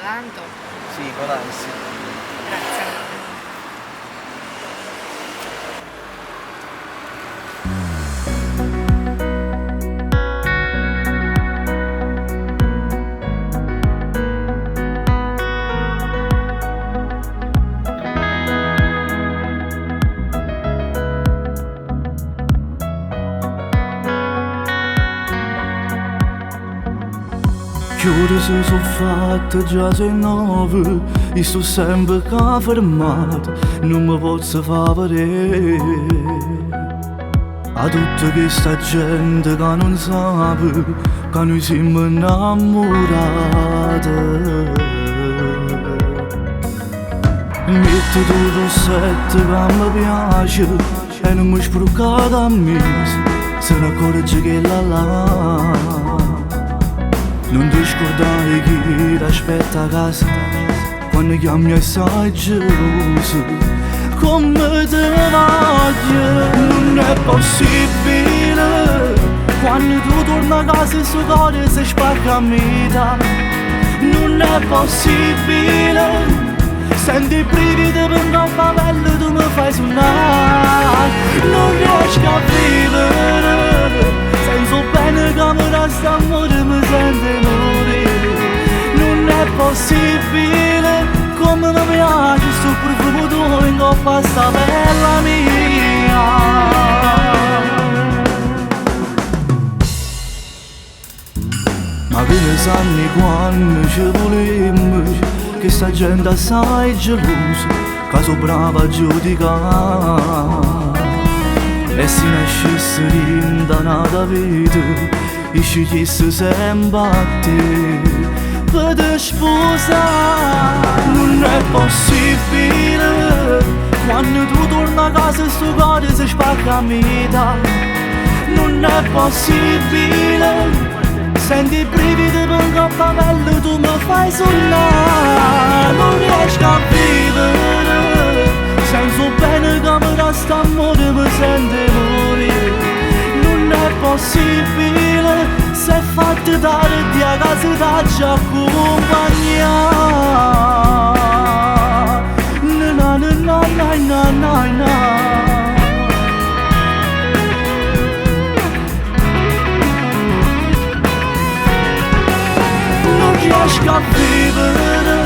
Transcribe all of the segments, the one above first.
tanto? Sì, può darsi. Grazie. Chiudi se sono fatte già sei 9 e sto sempre fermato, non mi posso far vedere a tutta questa gente che non sa che noi siamo innamorati. Metto tutto il set che mi piace e non mi sprucca da me, se ne accorge che là non ti scordare chi ti aspetta a casa quando chiami e sei geloso. Come te voglio, non è possibile. Quando tu torni a casa il suo cuore si spacca a metà. Non è possibile. Senti i brividi per un pelle tu mi fai suonare. Non riesco a vivere senza bene che mi resta amore mi sente morire. Non è possibile, come mi piace sto profumo tuo in coppa a sta bella mia. Ma che ne sanno quando ci volemmo, che sta gente assai gelosa, che so brava a giudicare. E se nascesse rindanata vita e scegliesse sempre a te per te sposare. Non è possibile. Quando tu torni a casa il suo cuore si spacca a metà. Non è possibile. Senti i brividi per un coppa pelle tu mi fai suonare. Non riesco a vivere senza bene che mi resta amore mi sente morire. Non è possibile, se è fatto tardi a casa ti accompagna. Na na na na na na na. Non riesco a vivere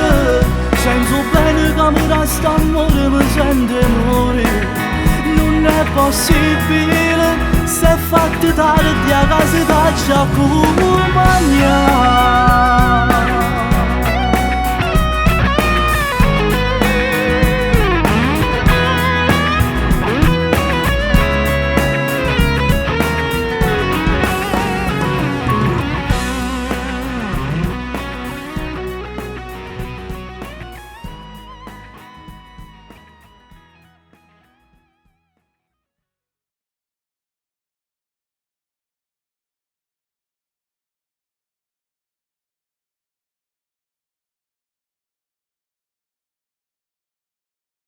senza bene che mi resta amore mi sente morire. Non è possibile, se è fatto tardi a casa ti accompagna.